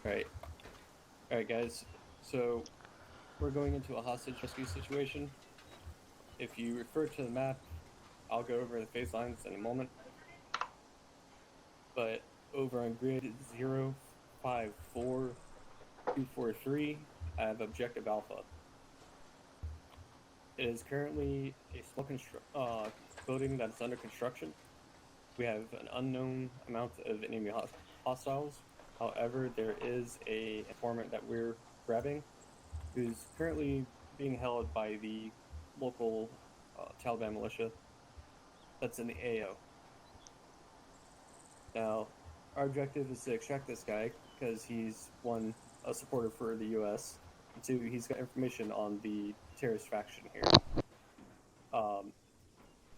Alright. Alright, guys. So, we're going into a hostage rescue situation. If you refer to the map, I'll go over the phase lines in a moment. But over on grid 054243, I have Objective Alpha. It is currently a small building that's under construction. We have an unknown amount of enemy hostiles. However, there is a informant that we're grabbing who's currently being held by the local Taliban militia that's in the AO. Now, our objective is to extract this guy because he's, one, a supporter for the U.S., and two, he's got information on the terrorist faction here.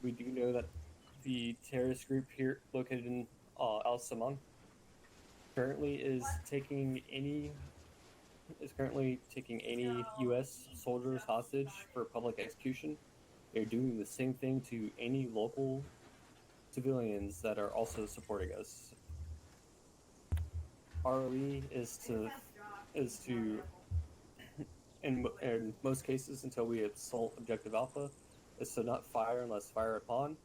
We do know that the terrorist group here located in Al Saman currently is taking any U.S. soldiers hostage for public execution. They're doing the same thing to any local civilians that are also supporting us. RLE is to in most cases until we assault Objective Alpha is to not fire unless fire upon.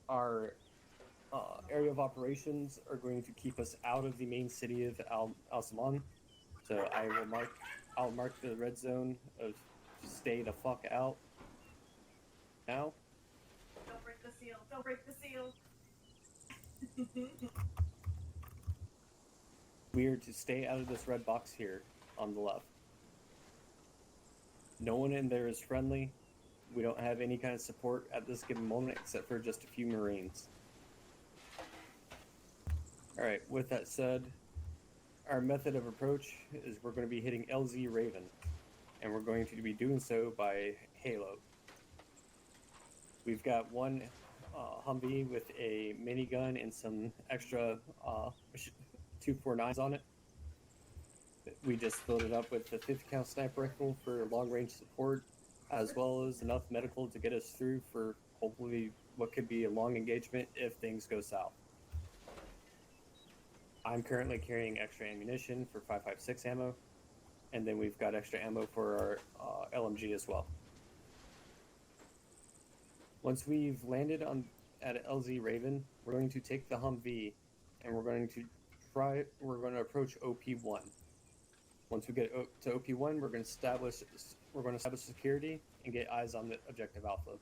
Our area of operations are going to keep us out of the main city of Al Saman. So I'll mark the red zone of stay the fuck out. Now. Don't break the seal. Don't break the seal. We are to stay out of this red box here on the left. No one in there is friendly. We don't have any kind of support at this given moment except for just a few Marines. Alright, with that said, our method of approach is we're going to be hitting LZ Raven, and we're going to be doing so by Halo. We've got one Humvee with a minigun and some extra 249s on it. We just filled it up with the 50 cal sniper rifle for long range support, as well as enough medical to get us through for hopefully what could be a long engagement if things go south. I'm currently carrying extra ammunition for 5.56 ammo, and then we've got extra ammo for our LMG as well. Once we've landed at LZ Raven, we're going to take the Humvee, and we're going to approach OP1. Once we get to OP1, we're going to establish security and get eyes on the Objective Alpha.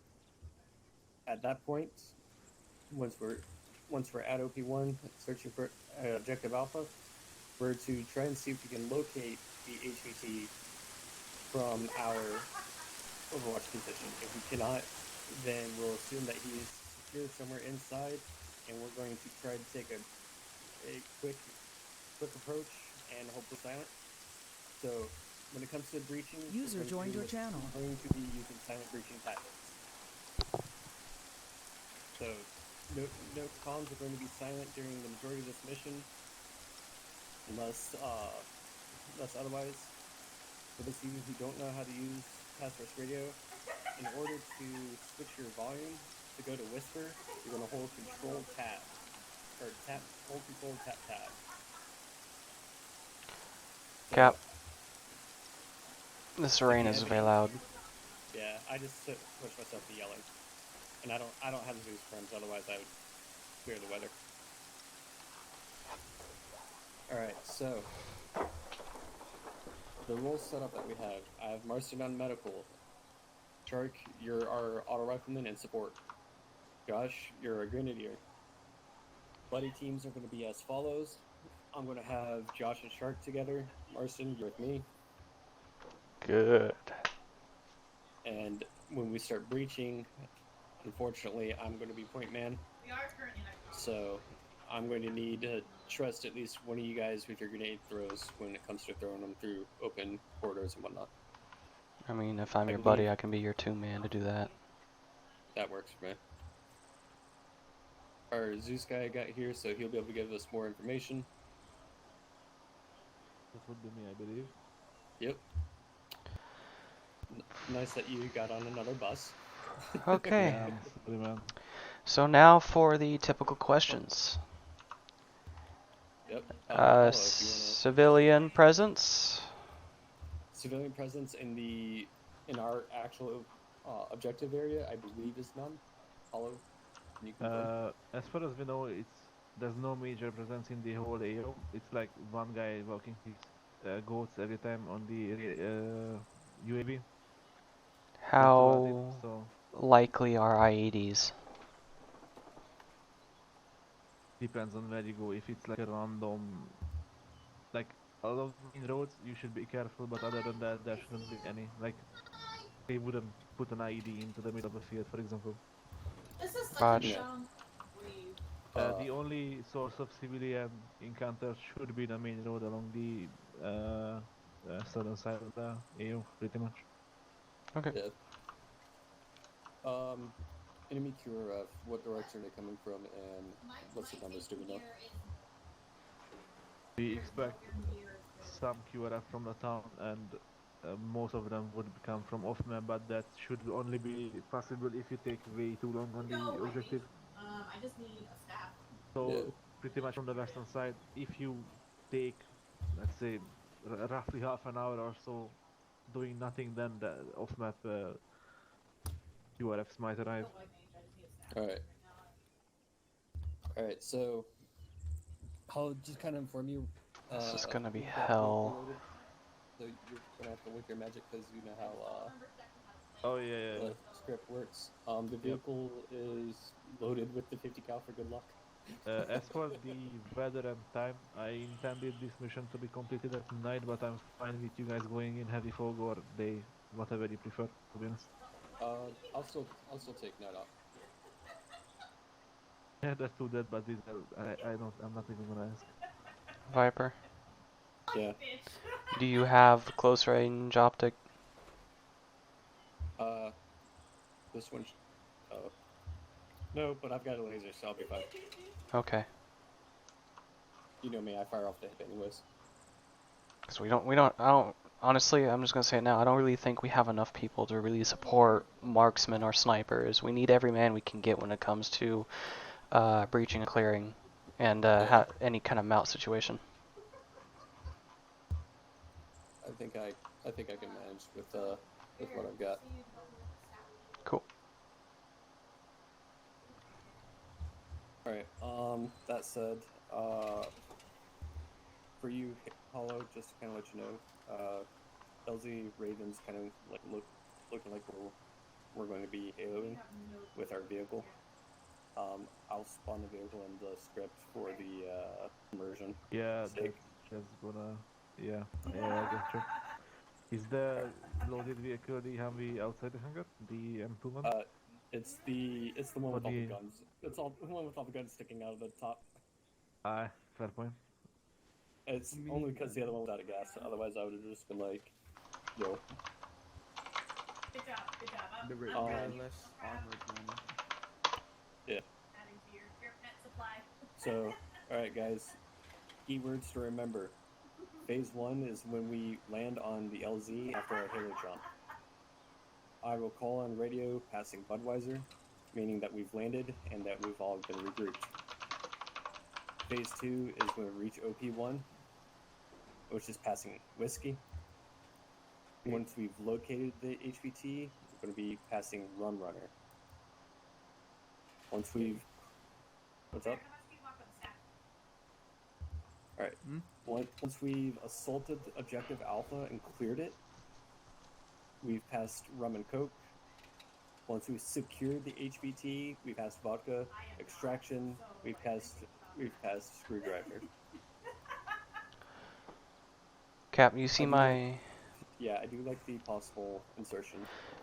At that point, once we're at OP1 searching for Objective Alpha, we're to try and see if we can locate the HVT from our Overwatch position. If we cannot, then we'll assume that he's secure somewhere inside, and we're going to try to take a quick approach and hopefully silent. So when it comes to breaching, user joined your channel. We're going to be using silent breaching tactics. So no comms are going to be silent during the majority of this mission, unless otherwise. For those of you who don't know how to use task force radio, in order to switch your volume to go to whisper, you're going to hold Control Tab, or hold Control Tab. So, Cap. This rain is very loud. Yeah, I just pushed myself to yelling, and I don't have Zeus friends. Otherwise, I would clear the weather. All right, so the role setup that we have, I have Marston on medical. Shark, you're our auto rifleman and support. Josh, you're a grenadier. Buddy teams are going to be as follows. I'm going to have Josh and Shark together. Marston, you're with me. Good. And when we start breaching, unfortunately, I'm going to be point man. We are currently in So I'm going to need to trust at least one of you guys with your grenade throws when it comes to throwing them through open corridors and whatnot. I mean, if I'm your buddy, I can be your 2-man to do that. That works for me. Our Zeus guy got here, so he'll be able to give us more information. That would be me, I believe. Yep. Nice that you got on another bus. Okay. Yeah, really, man. So now for the typical questions. Yep. Yep. Paulo, if you wanna Civilian presence. civilian presence in our actual objective area, I believe is none. Paulo, can you confirm? As far as we know, there's no major presence in the whole AO. It's like one guy walking his goats every time on the UAV. That's about it. How So likely are IEDs? depends on where you go. If it's like a random, like a lot of main roads, you should be careful. But other than that, there shouldn't be any. Like they wouldn't put an IED into the middle of a field, for example. This is such Raj. a Yeah. dumb weave. The only source of civilian encounters should be the main road along the southern side of the AO, pretty much. Okay. Yeah. Enemy QRF, what direction are they coming from, and what's the numbers? Do we know? We expect some QRF from the town, and most of them would come from off map, but that should only be possible if you take way too long on the objective. I just need a staff. So Yeah. pretty much from the western side, if you take, let's say, roughly half an hour or so doing nothing, then the off map QRFs might arrive. Alright. Alright, so I'll just kind of inform you. This is gonna be we've got hell. vehicle loaded, so you're gonna have to work your magic because you know how Oh yeah. the script works. The vehicle is loaded with the 50 cal for good luck. As for the weather and time, I intended this mission to be completed at night, but I'm fine with you guys going in heavy fog or day, whatever you prefer, to be honest. I'll still take night off. Yeah, let's do that, but this, I'm not even gonna ask. Viper. Yeah. Do you have close range optic? This one. No, but I've got a laser, so I'll be fine. Okay. You know me, I fire off the hip anyways. Because I don't, honestly, I'm just going to say it now, I don't really think we have enough people to really support marksmen or snipers. We need every man we can get when it comes to breaching and clearing and any kind of mount situation. I think I can manage with what I've got. Cool. Alright, that said, for you, Hollow, just to kind of let you know, LZ Raven's kind of like looking like we're going to be AOing with our vehicle. I'll spawn the vehicle in the script for the immersion. Yeah, sake. that's gonna... Yeah, I guess true. Is the loaded vehicle the Humvee outside the hangar? The M2 one? It's the one Or with all the the- guns. It's all the one with all the guns sticking out of the top. Fair point. It's only because the other one was out of gas. Otherwise, I would have just been like, yo. Good job, good job. The Um, regardless armored one. Yeah. Adding to your pet supply. So, alright guys, keywords to remember. Phase 1 is when we land on the LZ after our halo jump. I will call on radio passing Budweiser, meaning that we've landed and that we've all been regrouped. Phase 2 is when we reach OP1, which is passing Whiskey. Once we've located the HVT, we're going to be passing Rum Runner. Once we've... What's up? Alright. Once we've assaulted Objective Alpha and cleared it, we've passed Rum and Coke. Once we've secured the HVT, we've passed Vodka. Extraction, we've passed Screwdriver. Cap, you see my... Yeah, I do like the possible insertion.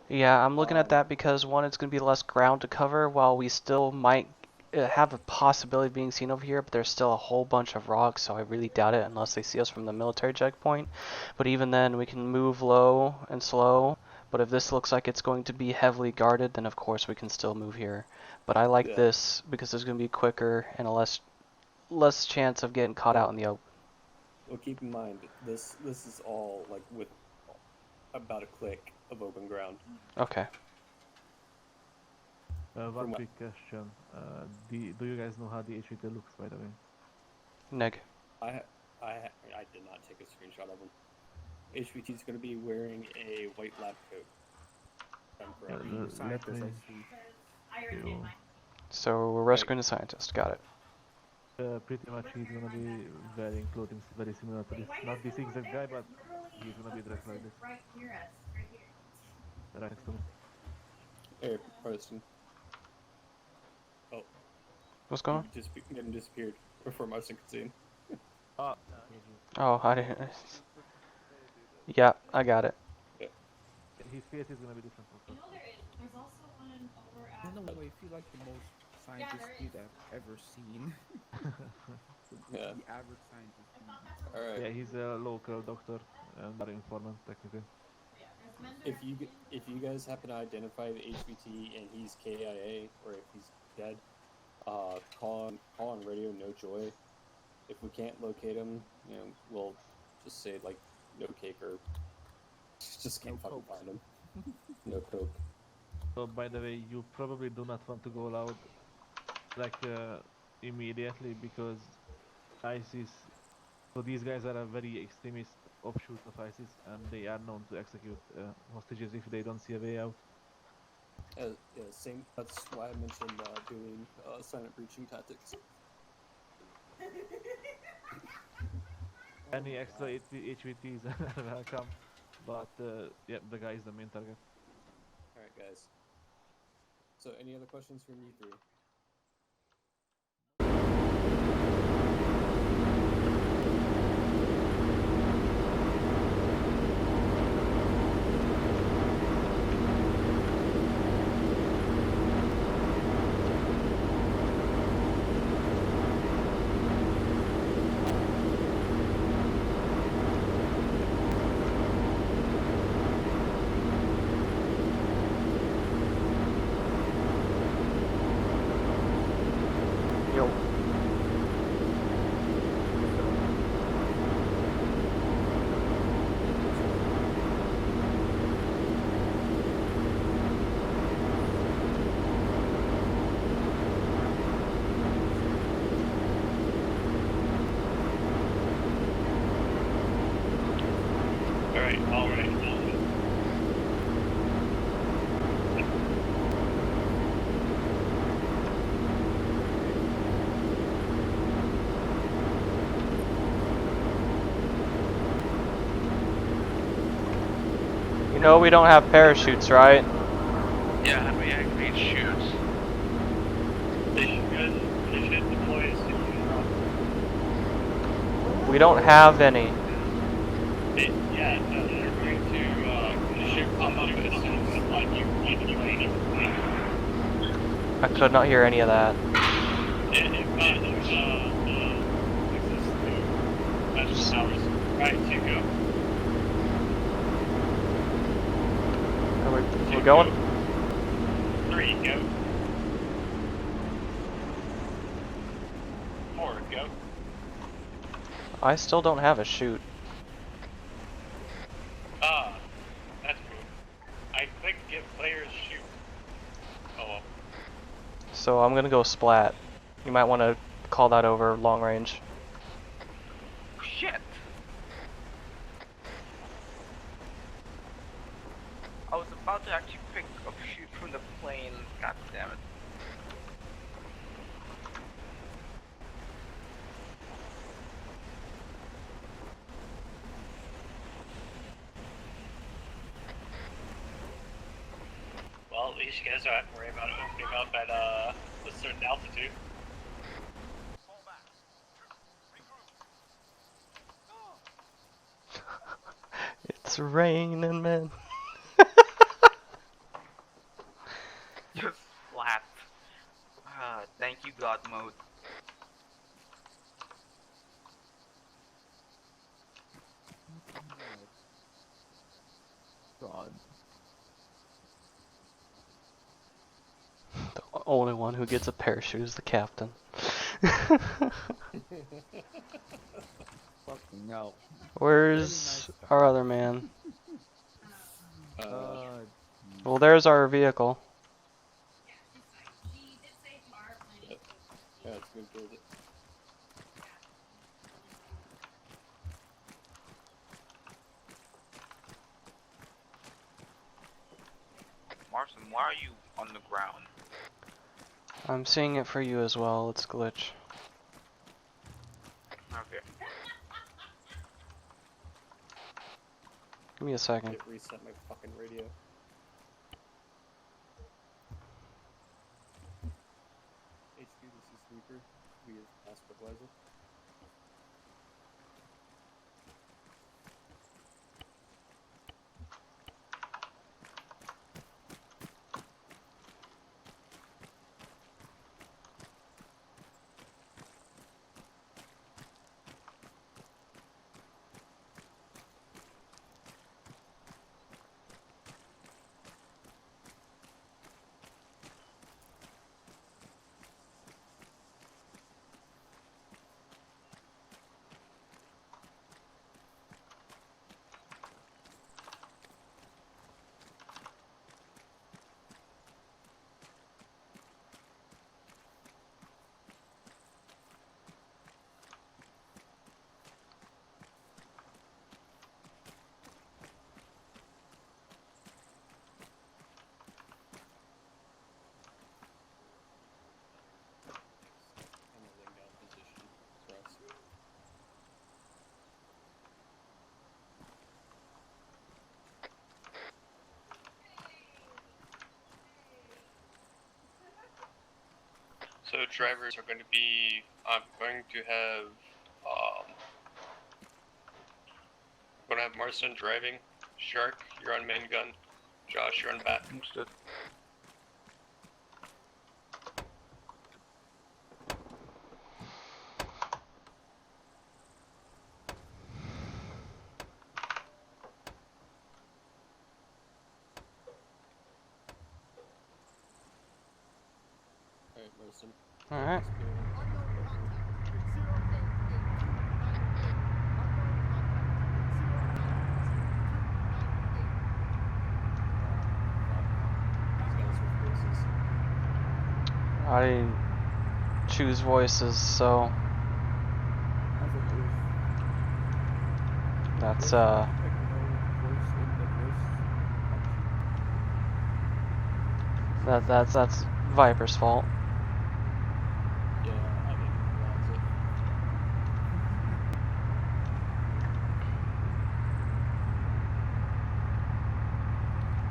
Yeah, I'm looking at that because one, it's going to be less ground to cover while we still might have a possibility of being seen over here, but there's still a whole bunch of rocks, so I really doubt it unless they see us from the military checkpoint. But even then, we can move low and slow, but if this looks like it's going to be heavily guarded, then of course we can still move here. But I like this because it's going to be quicker and a less chance of getting caught out in the open. Well, keep in mind, this is all like with about a click of open ground. Okay. One quick question. Do you guys know how the HVT looks, by the way? Neg. I did not take a screenshot of him. HVT is going to be wearing a white lab coat. if I'm correct. Yeah, let Scientist, me I see. I already did mine. So we're rescuing the scientist. Got it. pretty much he's gonna be wearing clothing very similar to this. Not this exact guy, but he's gonna be dressed like this. Right near us, right here. Right next to me. Here, Preston. Oh, What's going on? he just disappeared before Marcin could see him. Ah, Oh, I didn't. Yeah, I got it. his face is gonna be different from You first. know there's also one over I at. don't know, I feel like the most scientist there dude is. I've ever seen. Yeah. The average scientist I dude. thought that's where All right. Yeah, he's a local doctor and our informant technically. yeah, there's Mender If you guys happen to identify the HVT and he's KIA or if he's dead, call on radio No Joy. If we can't locate him, you know, we'll just say like no cake or just can't No fucking Coke. find him. No coke. So by the way, you probably do not want to go loud like immediately because ISIS. So these guys are a very extremist offshoot of ISIS, and they are known to execute hostages if they don't see a way out. Yeah, same. That's why I mentioned doing silent breaching tactics. Any extra HVTs are welcome, but yeah, the guy is the main target. All right, guys. So, any other questions from you three? Yo. All right. You know we don't have parachutes, right? Yeah, how do we activate shoots? They should deploy as soon as We don't have any. Yeah, no, they're going to shoot pop up as soon as like you I could not hear any of that. Right, to go. Are we going? 3, go. 4, go. I still don't have a shoot. That's cool. I clicked give players shoot. Oh well. So I'm gonna go splat. You might want to call that over long range. Shit! I was about to actually pick up shoot from the plane. God damn it. Well, at least you guys don't have to worry about it opening up at a certain altitude. It's raining, man. Just flat. Thank you, God mode. God. The only one who gets a parachute is the captain. Fucking hell. Where's our other man? Uh, Well, there's our vehicle. Yeah, she's fine. She did say if you are planning to. Yeah, it's good towards it. Marston, why are you on the ground? I'm seeing it for you as well. It's glitch. Okay. Give me a second. It reset my fucking radio. HQ, this is Sweeper. We have mass fertilizer. I'm a laying down position for us. So drivers are going to be, I'm going to have Marston driving, Shark, you're on main gun, Josh, you're on bat. Understood. Alright, Marston. Alright. These guys are voices. I didn't choose voices, so that's that's Viper's fault. Yeah, I didn't realize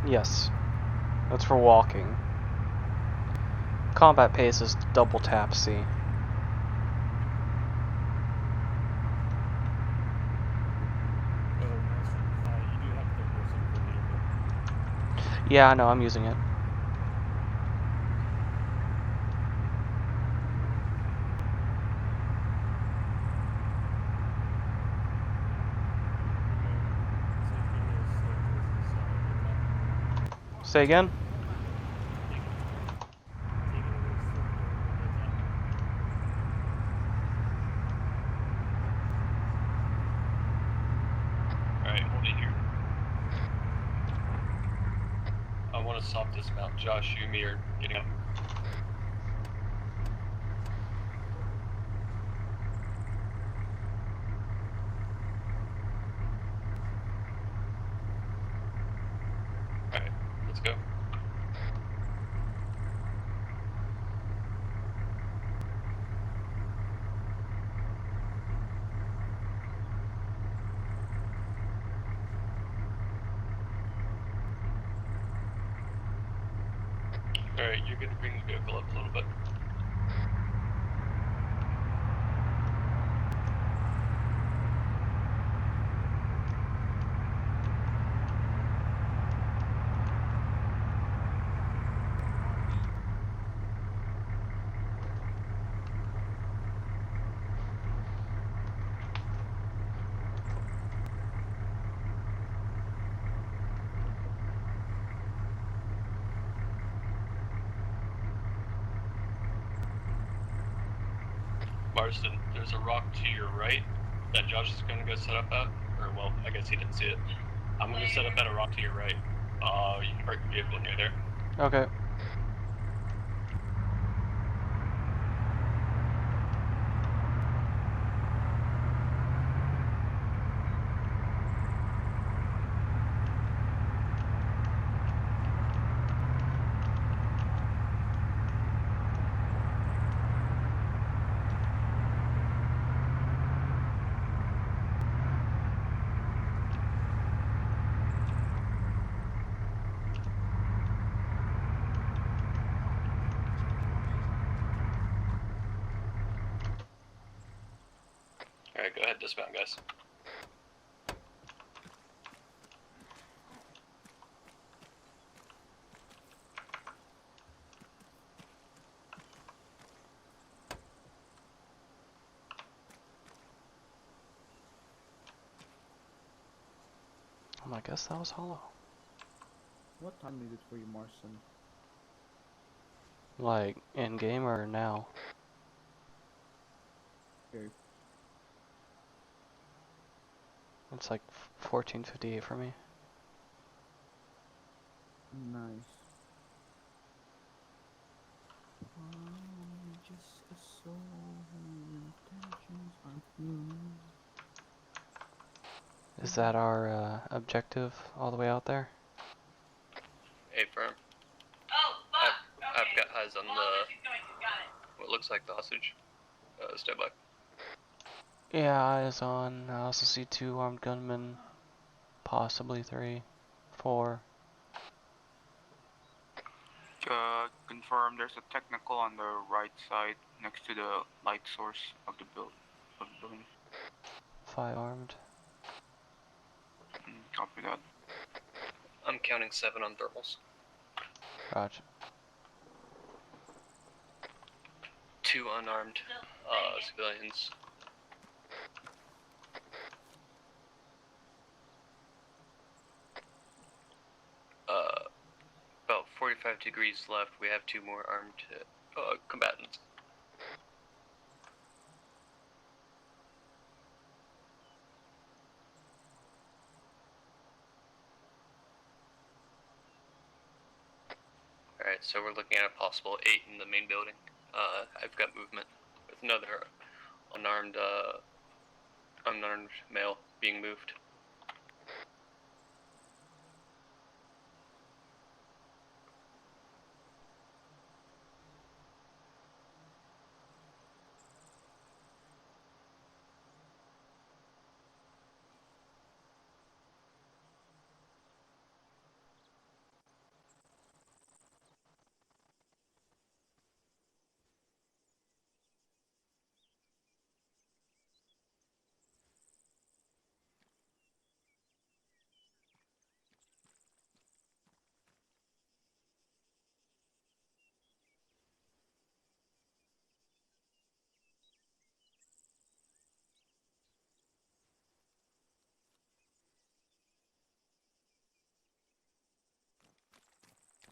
it. Yes. That's for walking. Combat pace is double tap C. Oh, Marston, you do have third person for vehicle. Yeah, I know, I'm using it. Say again? Alright, hold it here. I want to soft dismount. Josh, you and me are getting up. Alright, let's go. Alright, you're gonna bring the vehicle up a little bit. Marston, there's a rock to your right that Josh is gonna go set up at. Or, well, I guess he didn't see it. I'm gonna set up at a rock to your right. You can park the vehicle near there. Okay. dismount, guys. I guess that was hollow. What time is it for you, Marson? Like, in game or now? Here. It's like 14:58 for me. Nice. Just a soul, intentions aren't new. Is that our objective all the way out there? Hey, firm. Oh, fuck! I've got eyes on Hold on, she's going to. Got it. what looks like the hostage. Step by. Yeah, eyes on. I also see 2 armed gunmen. Possibly 3, 4. Confirm there's a technical on the right side next to the light source of the building. 5 armed. Copy that. I'm counting 7 on thermals. Gotcha. 2 unarmed civilians. About 45 degrees left. We have 2 more armed combatants. Alright, so we're looking at a possible 8 in the main building. I've got movement with another unarmed male being moved.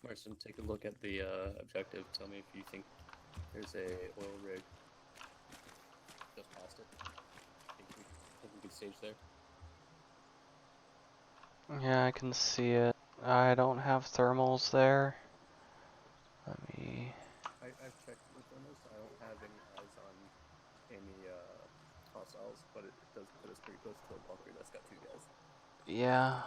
Marston, take a look at the objective. Tell me if you think there's a oil rig just past it. Think we can stage there? Yeah, I can see it. I don't have thermals there. Let me... I've checked the thermals. I don't have any eyes on any hostiles, but it does put us pretty close to a bunker that's got 2 guys. Yeah.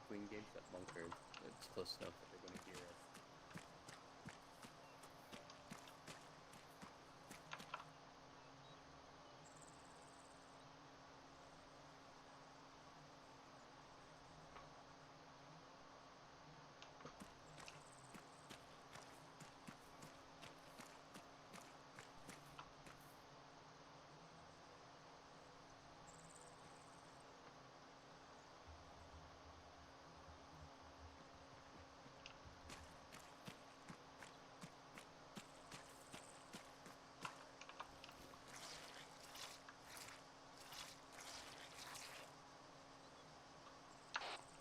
If we engage that bunker, it's close enough that they're going to hear us.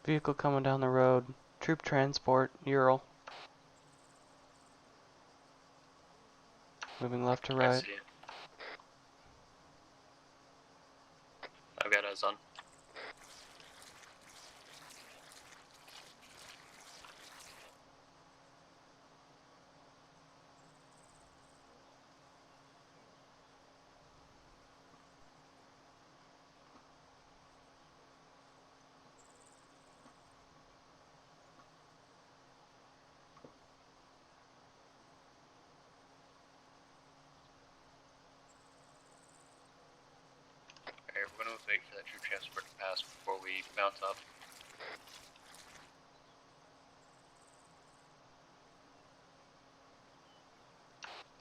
Vehicle coming down the road. Troop transport, Ural. Moving left to I right. see it. I've got eyes on. Alright, we're going to wait for that troop transport to pass before we mount up.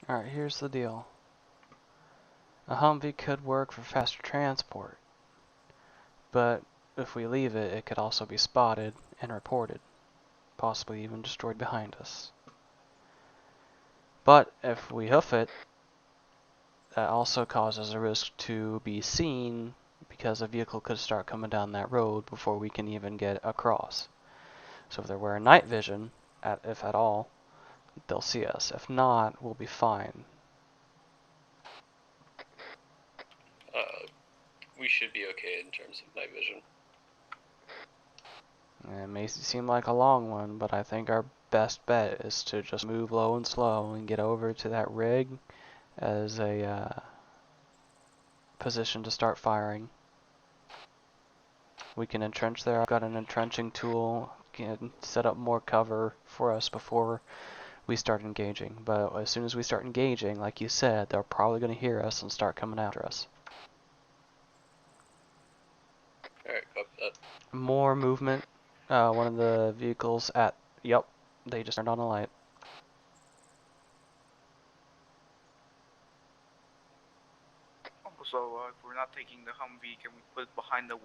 Alright, here's the deal. A Humvee could work for faster transport, but if we leave it, it could also be spotted and reported, possibly even destroyed behind us. But if we hoof it, that also causes a risk to be seen because a vehicle could start coming down that road before we can even get across. So if they're wearing night vision, if at all, they'll see us. If not, we'll be fine. We should be okay in terms of night vision. It may seem like a long one, but I think our best bet is to just move low and slow and get over to that rig as a position to start firing. We can entrench there. I've got an entrenching tool, can set up more cover for us before we start engaging. But as soon as we start engaging, like you said, they're probably going to hear us and start coming after us. Alright, copy that. More movement. One of the vehicles at... Yep, they just turned on a light. Also, if we're not taking the Humvee, can we put it behind the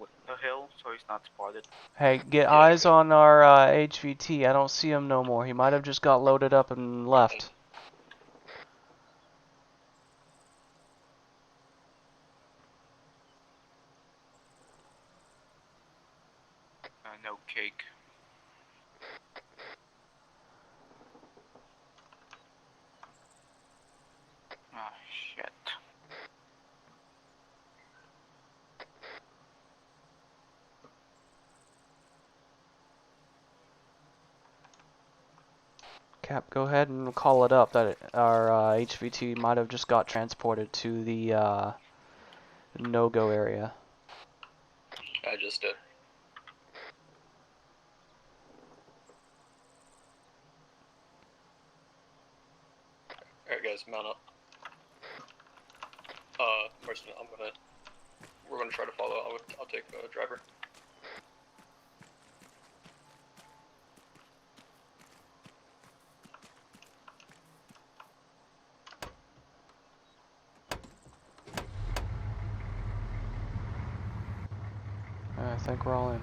hill so he's not spotted? Hey, get Yeah, eyes sure. on our HVT. I don't see him no more. He might have just got loaded up and left. No cake. Ah, shit. Cap, go ahead and call it up that our HVT might have just got transported to the no-go area. I just did. Alright guys, mount up. Marston, we're gonna try to follow. I'll take driver. I think we're all in.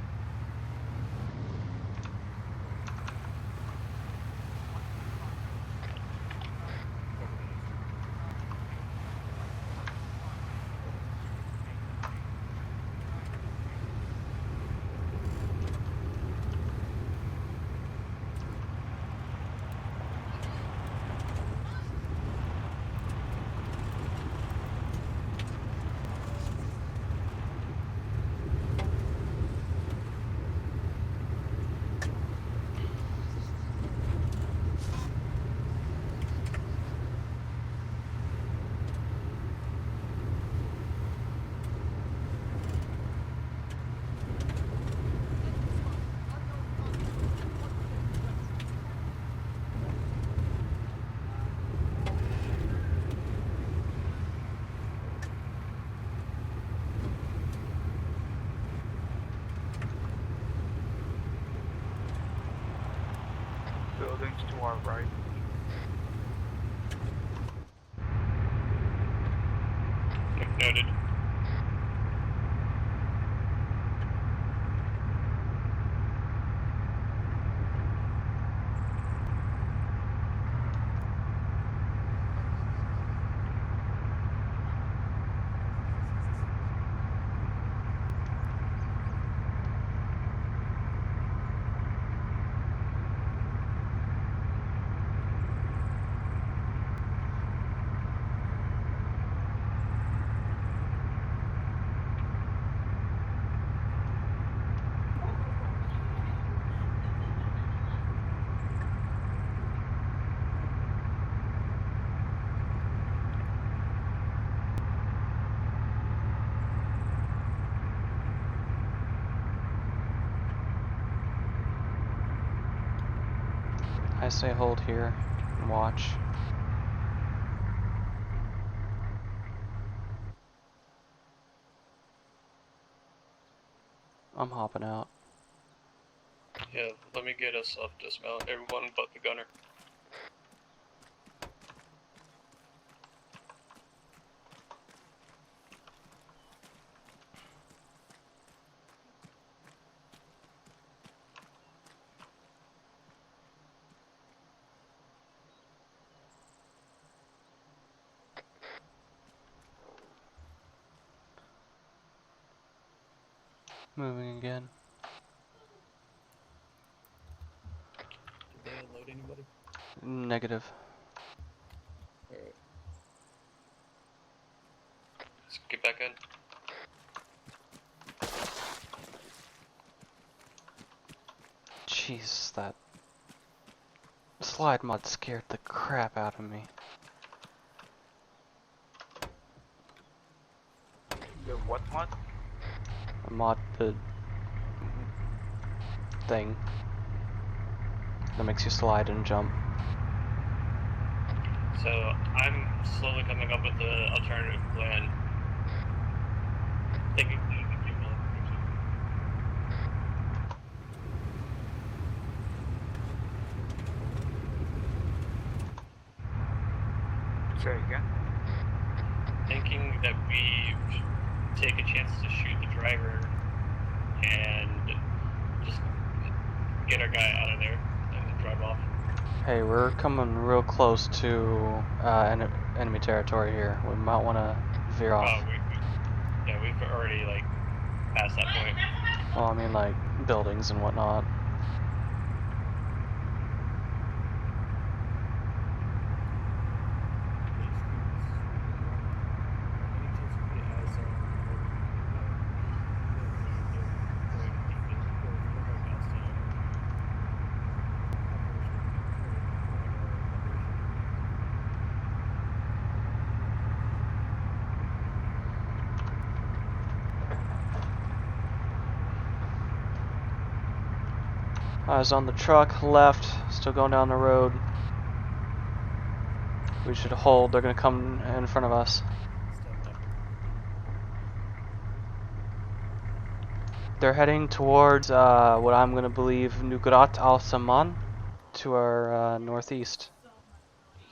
Buildings to our right. Noted. I say hold here and watch. I'm hopping out. Yeah, let me get us off dismount. Everyone but the gunner. Moving again. Did they unload anybody? Negative. Alright. Let's get back in. Jeez, that slide mod scared the crap out of me. The what mod? The mod, the thing that makes you slide and jump. So I'm slowly coming up with the alternative plan. Thinking Say again. thinking that we take a chance to shoot the driver and just get our guy out of there and then drive off. Hey, we're coming real close to enemy territory here. We might want to veer off. Yeah, we've already like passed that point. Well, I mean like buildings and whatnot. Eyes on the truck, left, still going down the road. We should hold, they're gonna come in front of us. They're heading towards what I'm gonna believe Nugrat al Saman to our northeast.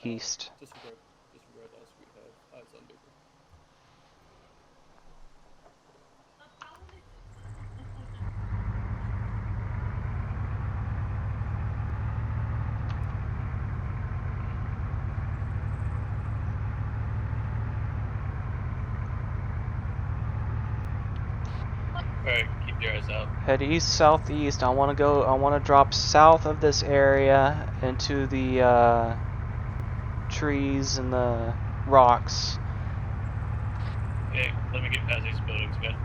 East. Disregard us, we have eyes on Duper. Alright, keep your eyes out. Head east southeast. I want to drop south of this area into the trees and the rocks. Hey, let me get past these buildings, man.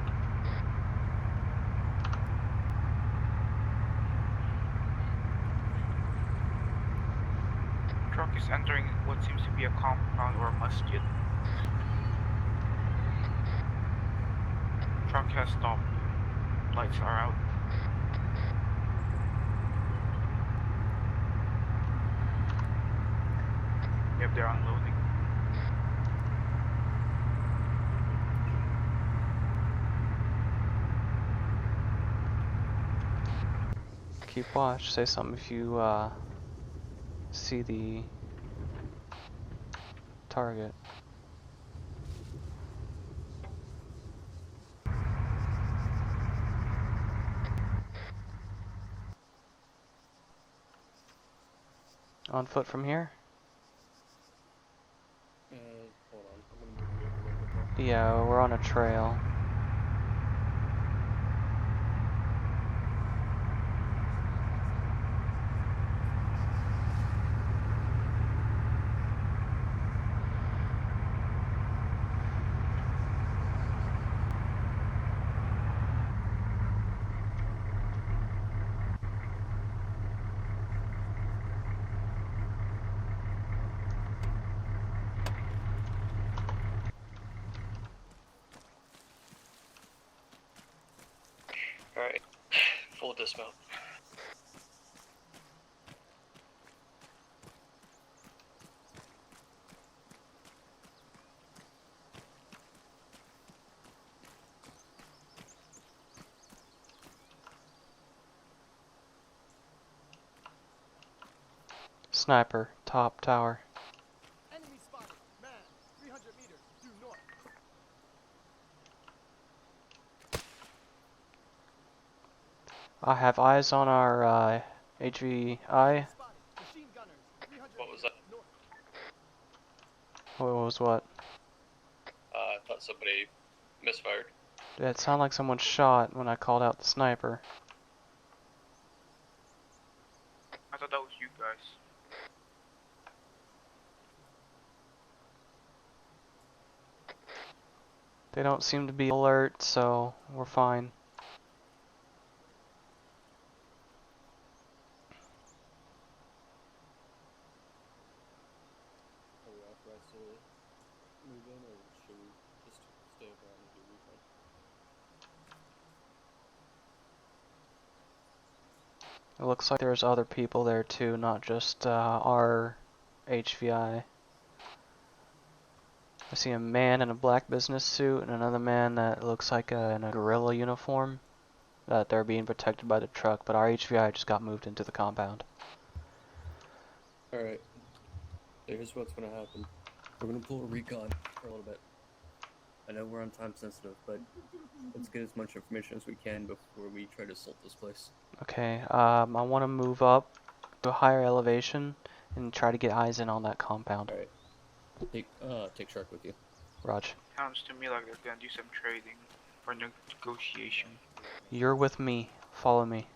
Truck is entering what seems to be a compound or a masjid. Truck has stopped. Lights are out. Yep, they're unloading. Keep watch. Say something if you see the target. On foot from here? Hold on. I'm gonna move you over a little bit. Yeah, we're on a trail. Alright, full dismount. Sniper, top tower. Enemy spotted. Man, 300 meters due north. I have eyes on our HVI. Spotted. Machine gunners. 300 What was meters that? north. What was what? I thought somebody misfired. It sounded like someone shot when I called out the sniper. I thought that was you guys. They don't seem to be alert, so we're fine. Are we authorized to move in, or should we just stay around and do recon? It looks like there's other people there too, not just our HVI. I see a man in a black business suit and another man that looks like in a gorilla uniform. That they're being protected by the truck, but our HVI just got moved into the compound. Alright. Here's what's gonna happen. We're gonna pull a recon for a little bit. I know we're on time sensitive, but let's get as much information as we can before we try to assault this place. Okay, I want to move up to a higher elevation and try to get eyes in on that compound. Alright. Take Shark with you. Raj. Sounds to me like they're gonna do some trading for negotiation. You're with me. Follow me.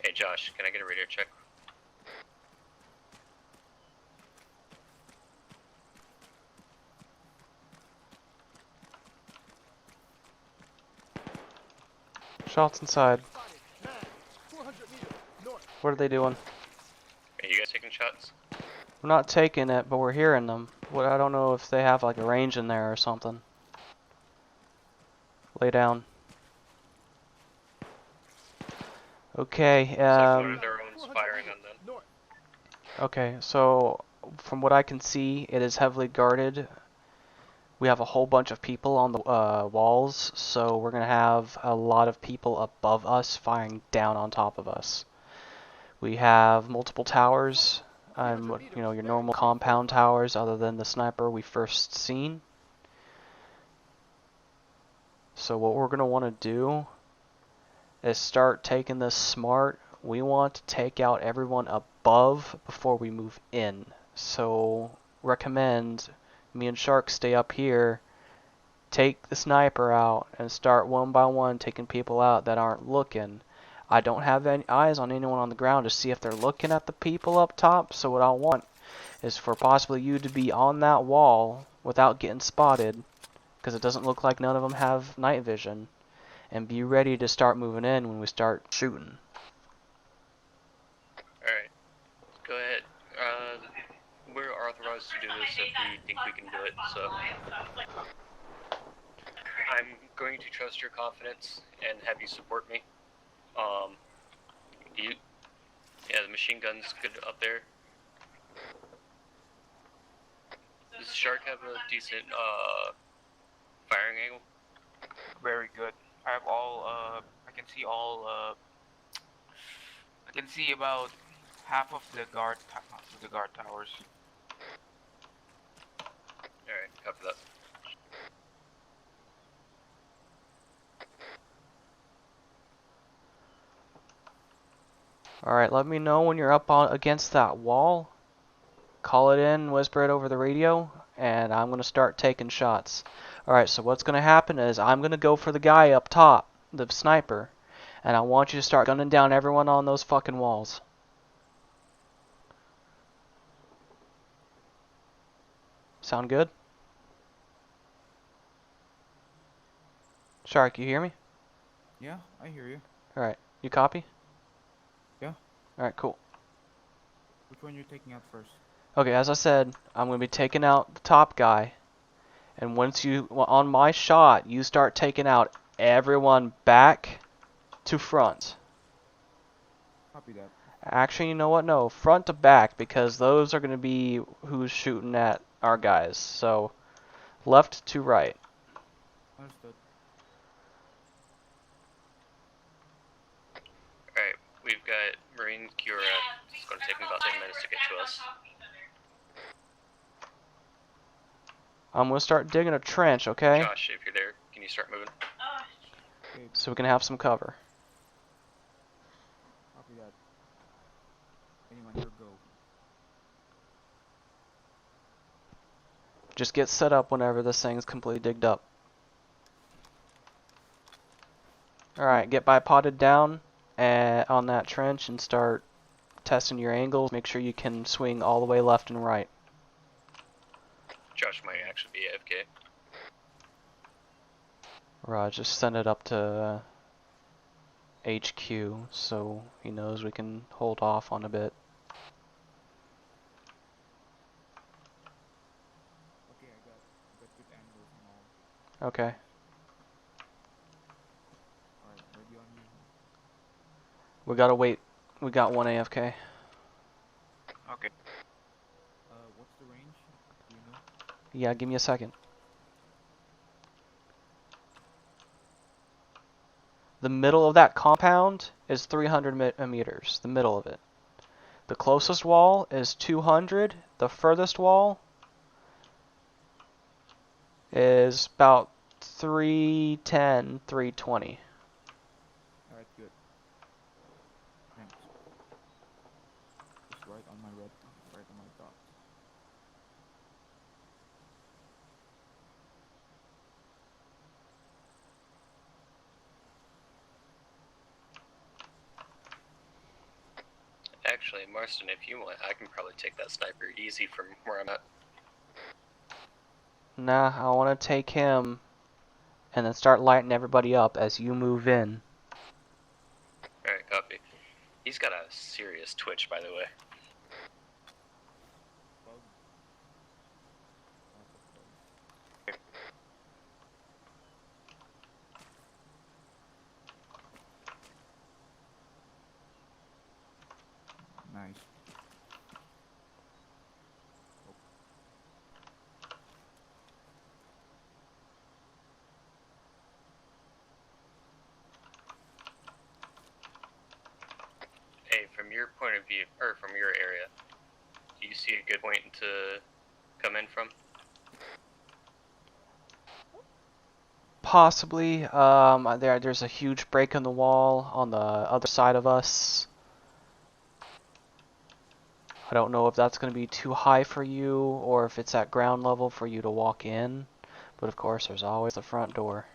Hey Josh, can I get a radar check? Shots inside. Spotted. Man, 400 meters. North. What are they doing? Are you guys taking shots? We're not taking it, but we're hearing them. What, I don't know if they have like a range in there or something. Lay down. Okay, So what are their own firing on them? North. okay, so from what I can see, it is heavily guarded. We have a whole bunch of people on the walls, so we're gonna have a lot of people above us firing down on top of us. We have multiple towers, and you know, your normal compound towers, other than the sniper we first seen. So what we're gonna want to do is start taking this smart. We want to take out everyone above before we move in. So recommend me and Shark stay up here, take the sniper out, and start one by one taking people out that aren't looking. I don't have any eyes on anyone on the ground to see if they're looking at the people up top, so what I want is for possibly you to be on that wall without getting spotted, because it doesn't look like none of them have night vision, and be ready to start moving in when we start shooting. Alright, go ahead. We're authorized to do this if we think we can do it, so I'm going to trust your confidence and have you support me. Yeah, the machine gun's good up there. Does Shark have a decent firing angle? Very good. I have all, I can see all, I can see about half of the guard towers. Alright, copy that. Alright, let me know when you're up on against that wall. Call it in, whisper it over the radio, and I'm going to start taking shots. Alright, so what's going to happen is I'm going to go for the guy up top, the sniper, and I want you to start gunning down everyone on those fucking walls. Sound good? Shark, you hear me? Yeah, I hear you. Alright, you copy? Yeah. Alright, cool. Which one you're taking out first? Okay, as I said, I'm going to be taking out the top guy. And once you, on my shot, you start taking out everyone back to front. Copy that. Actually, you know what? No, front to back, because those are going to be who's shooting at our guys. So, left to right. Understood. Alright, we've got Marine Cura. It's going to take them about 10 minutes to get to us. I'm going to start digging a trench, okay? Josh, if you're there, can you start moving? Okay, So we can have some cover. copy that. Anyone here, go. Just get set up whenever this thing's completely digged up. Alright, get bipoded down on that trench and start testing your angles. Make sure you can swing all the way left and right. Josh might actually be AFK. Right, just send it up to HQ so he knows we can hold off on a bit. Okay, I got good angles and all. Okay. Alright, ready on me. We gotta wait. We got one AFK. Okay. What's the range? Do you know? Yeah, give me a second. The middle of that compound is 300 meters. The middle of it. The closest wall is 200. The furthest wall is about 310, 320. Alright, good. Thanks. Just right on my red, right on my dot. Actually, Marston, if you want, I can probably take that sniper easy from where I'm at. Nah, I want to take him and then start lighting everybody up as you move in. Alright, copy. He's got a serious twitch, by the way. Bug. Lots of bugs. Nice. Hey, from your point of view, or from your area, do you see a good point to come in from? Possibly. There's a huge break in the wall on the other side of us. I don't know if that's going to be too high for you or if it's at ground level for you to walk in. But of course, there's always the front door.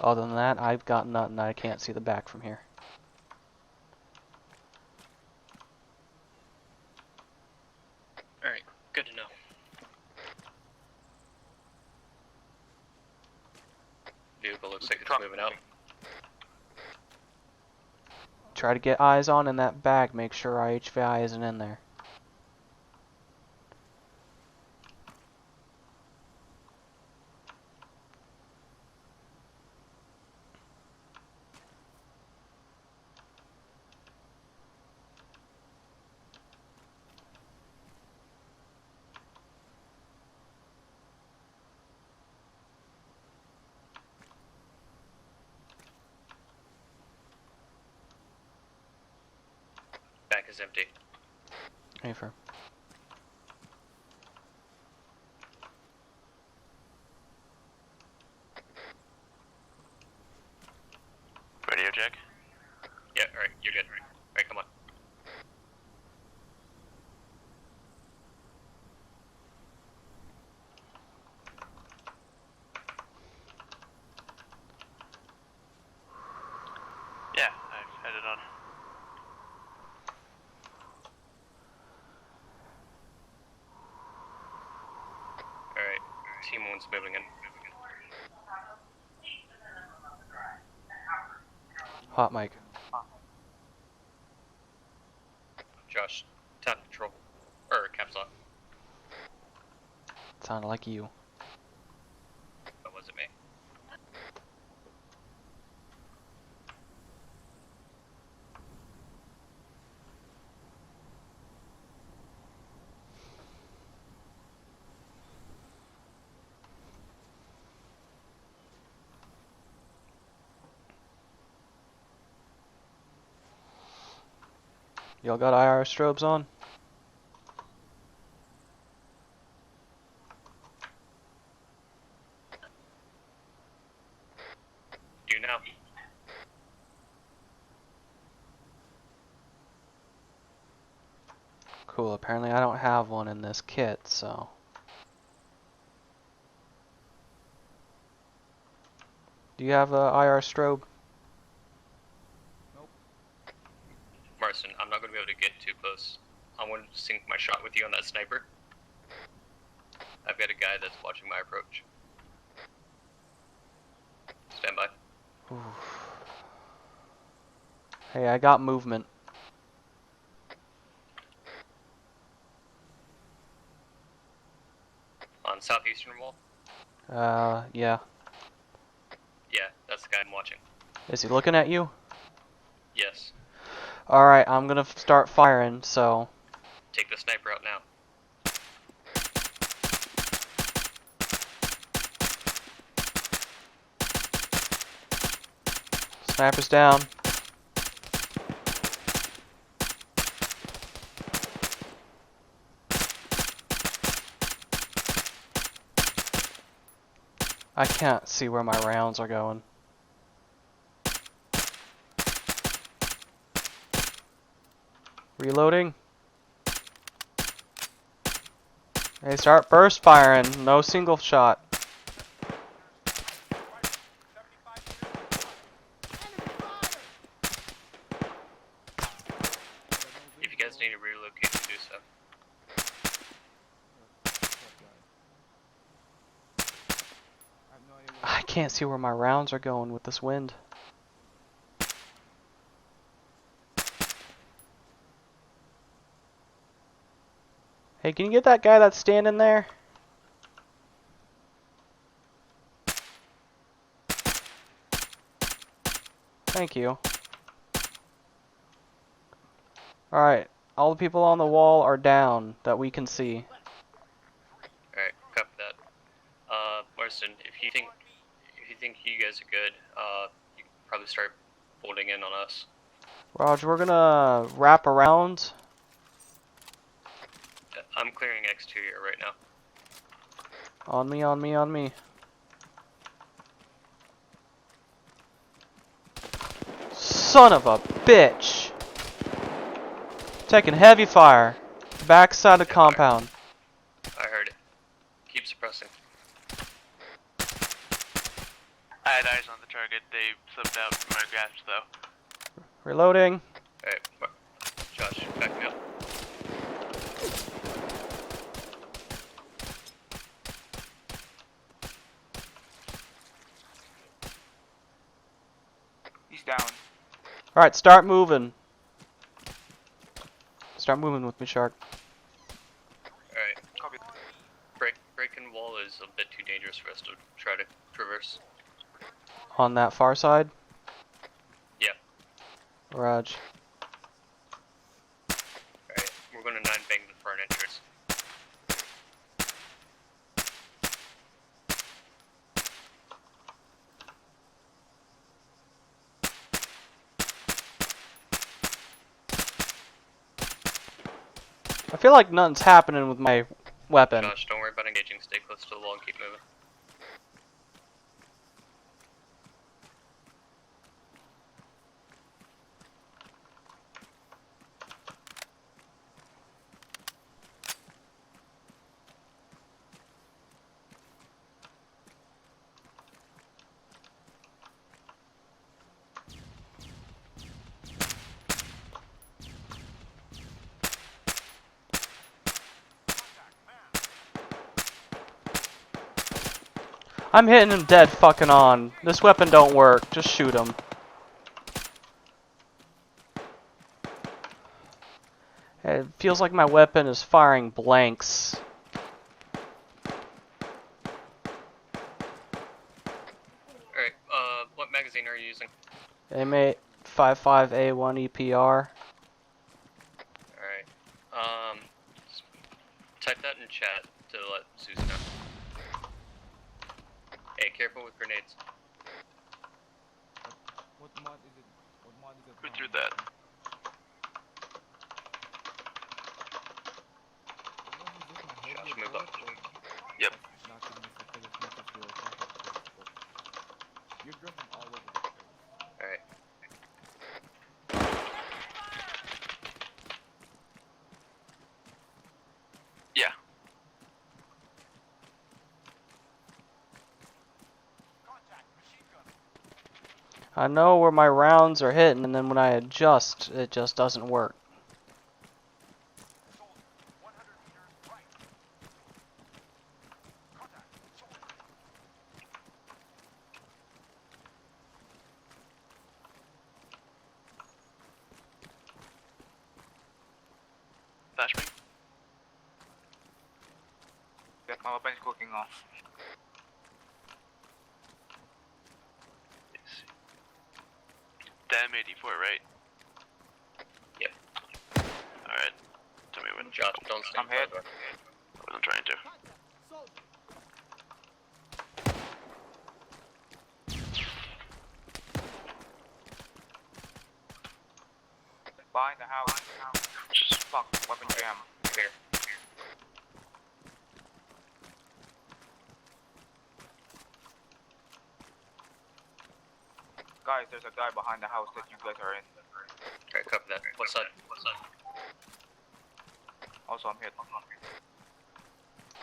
Other than that, I've got nothing. I can't see the back from here. Alright, good to know. Vehicle looks like it's moving out. Try to get eyes on in that bag. Make sure our HVI isn't in there. Back is empty. Affirm. Radio check? Yeah, alright, you're good. Alright, come on. Yeah, I've headed on. Alright, team 1's moving in. Hot mic. Josh, town control. Or captain. Sounded like you. That wasn't me. Y'all got IR strobes on? You know. Cool, apparently I don't have one in this kit, so... Do you have a IR strobe? Marston, I'm not going to be able to get too close. I want to sync my shot with you on that sniper. I've got a guy that's watching my approach. Stand by. Oof. Hey, I got movement. On southeastern wall? Yeah. Yeah, that's the guy I'm watching. Is he looking at you? Yes. Alright, I'm gonna start firing, so... Take the sniper out now. Sniper's down. I can't see where my rounds are going. Reloading. Hey, start burst firing. No single shot. If you guys need to relocate, do so. I can't see where my rounds are going with this wind. Hey, can you get that guy that's standing there? Thank you. Alright, all the people on the wall are down that we can see. Alright, copy that. Marston, if you think you guys are good, you can probably start folding in on us. Roger, we're gonna wrap around. I'm clearing exterior right now. On me, on me, on me. Son of a bitch! Taking heavy fire. Backside of the compound. I heard it. Keep suppressing. I had eyes on the target. They slipped out from my grasp, though. Reloading. Alright, Josh, back me up. He's down. Alright, start moving. Start moving with me, Shark. Alright. Breaking wall is a bit too dangerous for us to try to traverse. On that far side? Yeah. Raj. Alright, we're going to 9-bang the front entrance. I feel like nothing's happening with my weapon. Josh, don't worry about engaging. Stay close to the wall and keep moving. I'm hitting him dead fucking on. This weapon don't work. Just shoot him. It feels like my weapon is firing blanks. Mate 55A1 EPR. Alright. Type that in chat to let Susie know. Hey, careful with grenades. What mod is it? What mod is it? Who from? threw that? I don't know if it's just my head Josh, with move bullets up. or Yep. that's not giving us because as much as your attack is, but you're dropping all over the place. Alright. Yeah. I know where my rounds are hitting, and then when I adjust, it just doesn't work. Flashbang. Get my weapons cooking off. Damn 84, right? Yep. Alright. Tell me when. Josh, don't stay I'm hit. I wasn't trying to. Contact. Soldier. Behind the house. Just Fuck, weapon jam. Here. Guys, there's a guy behind the house that you guys are in. Alright, copy that. What side? Also, I'm hit.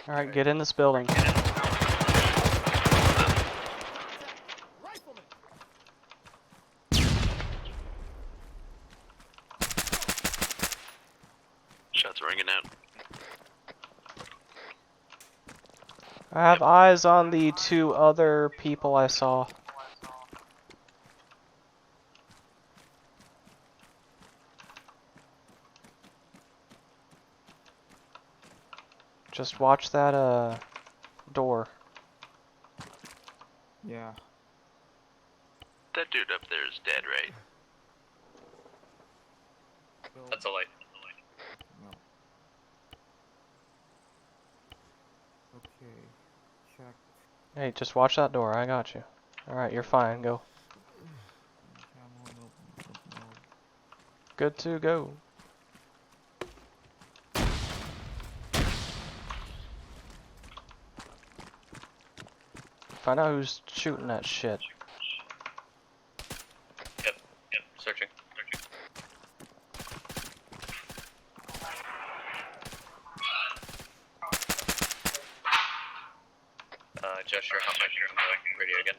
Alright, get in this building. Rifleman. shots ringing out. I have eyes on the 2 other people I saw. Just watch that door. Yeah. That dude up there is dead, right? So, That's a light. no. Okay. Check. Hey, just watch that door. I got you. Alright, you're fine. Go. Camo, nope, nope, nope. Good to go. Find out who's shooting that shit. Yep. Searching. Josh, your hot mic on the radio again.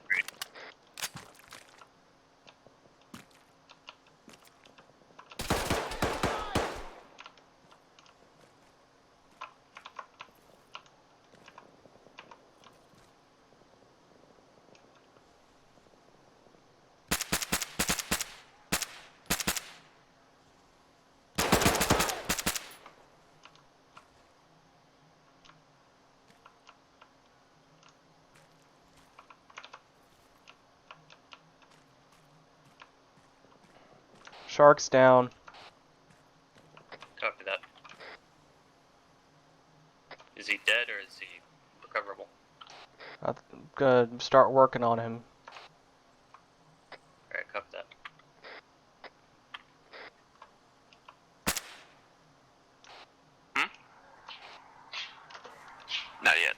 Shark's down. Copy that. Is he dead or is he recoverable? I'm gonna start working on him. Alright, copy that. Not yet.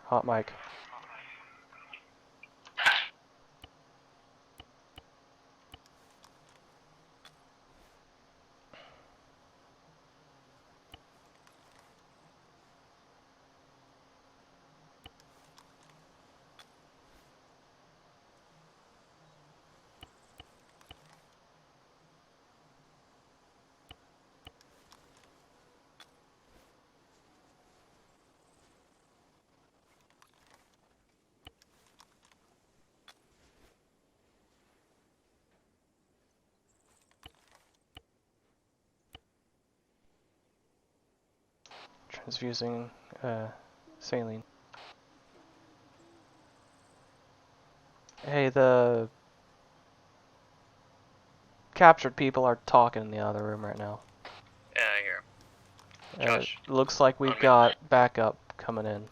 Hot mic. Transfusing saline. Hey, the captured people are talking in the other room right now. Yeah, here. Josh, Looks like we've on me. got backup coming in.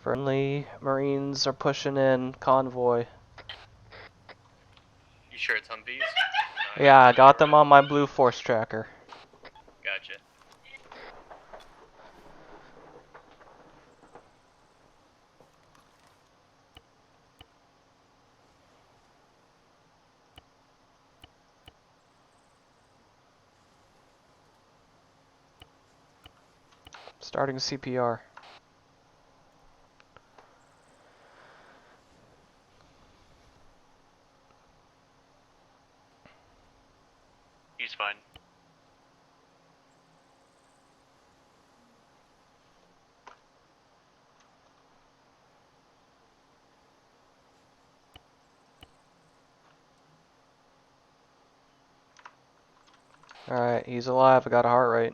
Friendly Marines are pushing in convoy. You sure it's Humvees? No, Yeah, I got them on my blue force tracker. Gotcha. Starting CPR. He's fine. Alright, he's alive. I got a heart rate.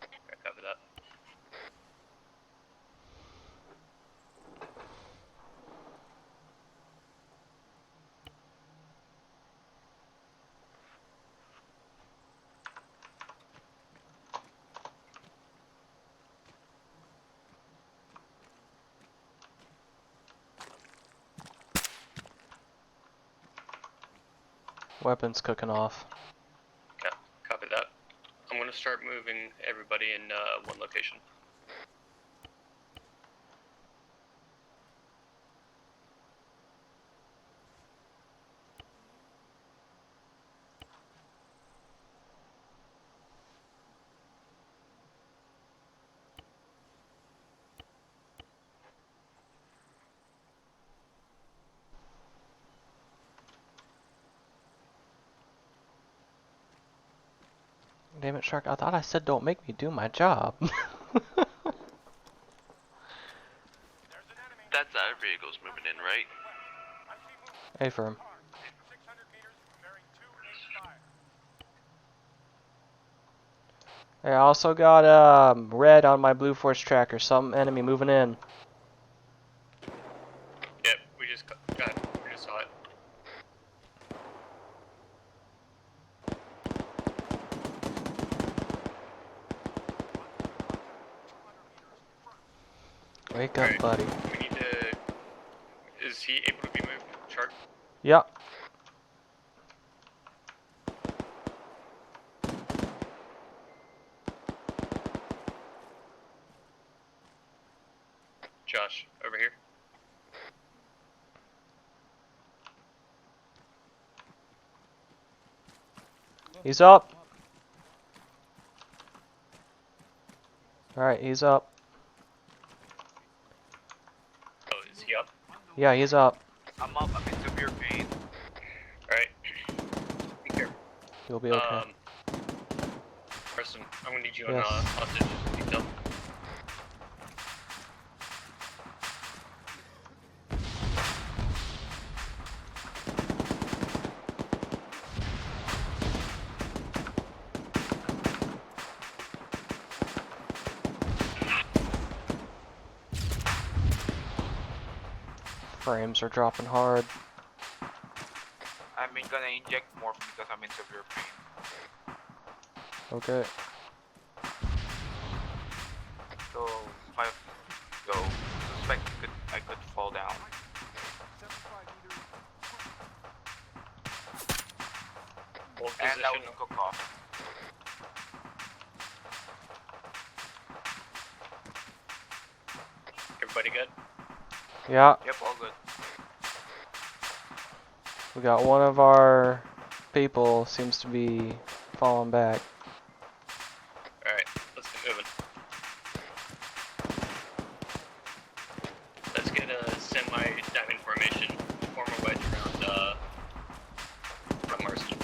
Okay, copy that. Weapons cooking off. Okay, copy that. I'm gonna start moving everybody in one location. Damn it, Shark. I thought I said don't make me do my job. That's our vehicles moving in, right? A-firm. I also got red on my blue force tracker. Some enemy moving in. Yep, we just saw it. Wake up, Alright, buddy. we need to... Is he able to be moved? Shark? Yep. Josh, over here. He's up. Alright, he's up. Oh, is he up? Yeah, he's up. I'm up. I'm in severe pain. Alright. Be careful. You'll be okay. Preston, I'm gonna need you Yes. on hostage detail. Frames are dropping hard. I'm gonna inject more because I'm in severe pain. Okay. So if I go, suspect I could fall down. Hold And that position. would cook off. Everybody good? Yeah, Yep, all good. we got one of our people seems to be falling back. Alright, let's get moving. Let's get a semi-diamond formation, form a wedge around Marston.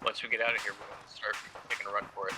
Once we get out of here, we're going to start making a run for it.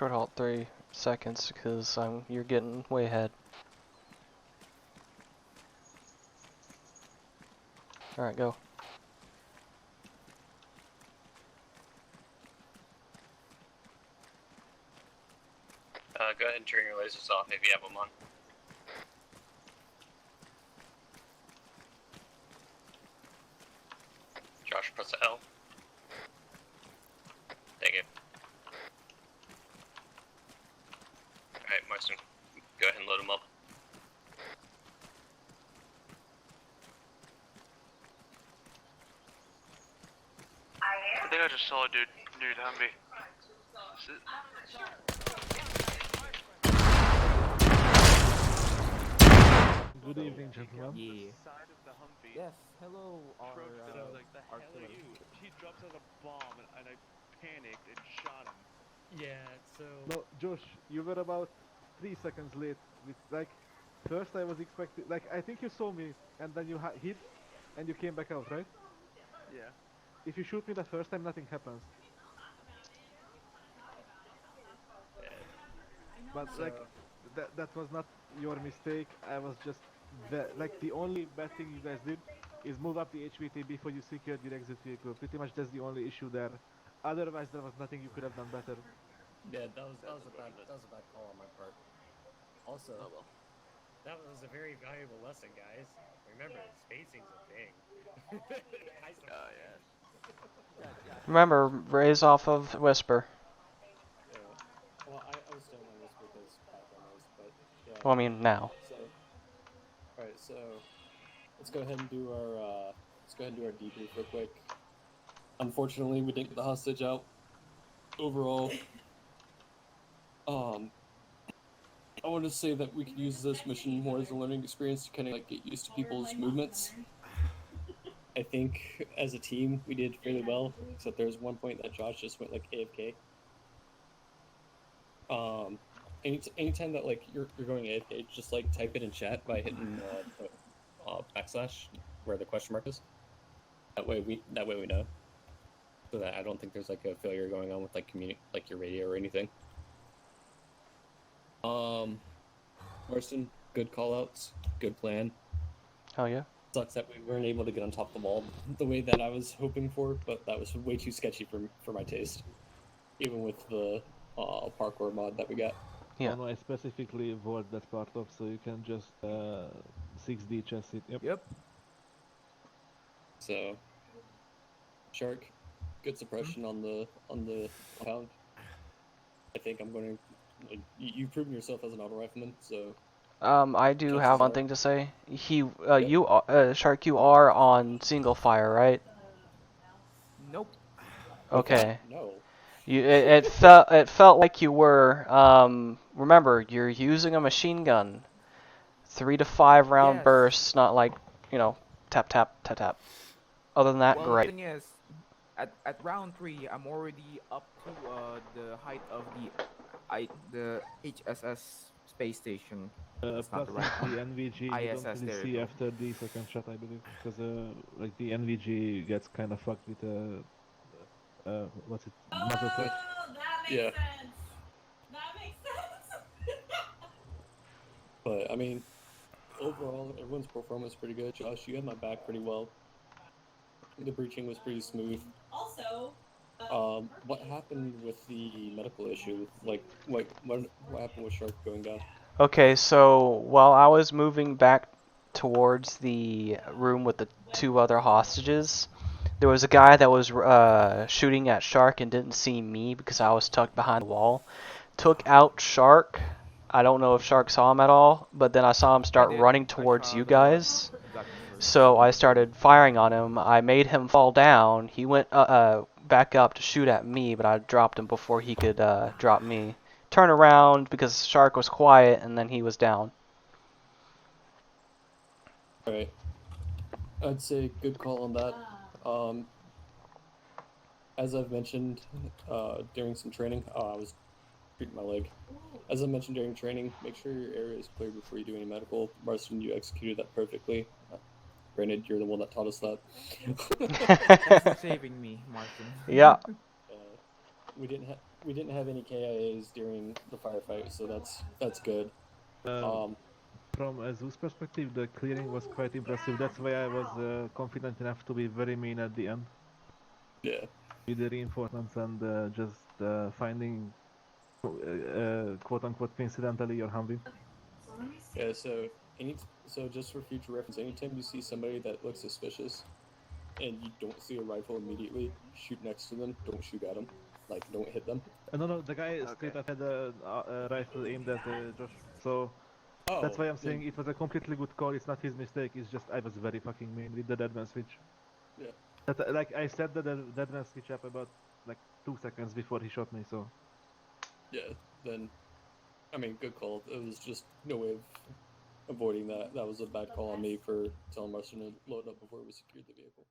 Short halt 3 seconds because you're getting way ahead. Alright, go. Go ahead and turn your lasers off if you have them on. Josh, press L. Thank you. Alright, Marston, go ahead and load them up. I think I just saw a dude Humvee. Good evening, gentlemen. Yeah. Side of the Humvee. Yes. Hello, our Like, the hell killer. are you? He drops out a bomb and I panicked and shot him. Yeah, so No, Josh, you were about 3 seconds late. With like, first I was expecting, like, I think you saw me and then you hit and you came back out, right? Yeah. If you shoot me the first time, nothing happens. But like, that was not your mistake. I was just like the only bad thing you guys did is move up the HVT before you secured your exit vehicle. Pretty much that's the only issue there. Otherwise, there was nothing you could have done better. yeah, that was a bad call on my part. Also, that was a very valuable lesson, guys. Remember, spacing's a thing. Remember, raise off of Whisper. Yeah. Well, I was still on Whisper because background noise, but yeah. Well, I mean, now. So, all right, so let's go ahead and do our debrief real quick. Unfortunately, we didn't get the hostage out. Overall, I want to say that we could use this mission more as a learning experience to kind of like get used to people's movements. I think as a team we did fairly well, except there was one point that Josh just went like AFK. Anytime that like you're going AFK, just like type it in chat by hitting backslash where the question mark is. That way we know. So that I don't think there's like a failure going on with like like your radio or anything. Marston, good call-outs, good plan. Oh yeah. Sucks that we weren't able to get on top of the wall the way that I was hoping for, but that was way too sketchy for my taste. Even with the parkour mod that we got. Yeah. Oh, no, I specifically wrote that part up so you can just 6D chess it. Yep. So, Shark, good suppression on the pound. I think I'm going to. Like, you've proven yourself as an auto rifleman, so. I do have one thing to say. Shark, you are on single fire, right? Nope. Okay. No. It felt like you were. Remember, you're using a machine gun. 3 to 5 round Yes. bursts, not like, tap tap tap tap. Other than that, Well, great. the thing is, at round 3, I'm already up to the height of the HSS space station. Plus not the right the one. NVG you ISS, don't really there you see go. after the second shot, I believe, because like the NVG gets kind of fucked with what's it, muzzle flash. Oh, that makes sense. That makes sense. But I mean, overall, everyone's performance was pretty good. Josh, you had my back pretty well. The breaching was pretty smooth. Also, what happened with the medical issue? Like, what happened with Shark going down? Okay, so while I was moving back towards the room with the 2 other hostages, there was a guy that was shooting at Shark and didn't see me because I was tucked behind the wall. Took out Shark. I don't know if Shark saw him at all, but then I saw him start running towards you guys. So I started firing on him. I made him fall down. He went back up to shoot at me, but I dropped him before he could drop me. Turn around because Shark was quiet, and then he was down. Alright. I'd say good call on that. As I've mentioned during some training, I was treating my leg. As I mentioned during training, make sure your area is clear before you do any medical. Marston, you executed that perfectly. Granted, you're the one that taught us that. Thanks for saving me, Martin. Yeah. We didn't have. we didn't have any KIAs during the firefight, so that's good. From a Zeus perspective, the clearing was quite impressive. That's why I was confident enough to be very mean at the end. Yeah. With the reinforcements and just finding quote unquote coincidentally your Humvee. Yeah. So just for future reference, anytime you see somebody that looks suspicious, and you don't see a rifle immediately, shoot next to them. Don't shoot at them. Like, don't hit them. No, the guy straight up had a rifle aimed at Josh. So that's why I'm saying it was a completely good call. It's not his mistake. It's just I was very fucking mean with the deadman switch. Yeah. Like I set the deadman switch up about like 2 seconds before he shot me. So Yeah. Then, I mean, good call. It was just no way of avoiding that. That was a bad call on me for telling Marcin to load up before we secured the vehicle.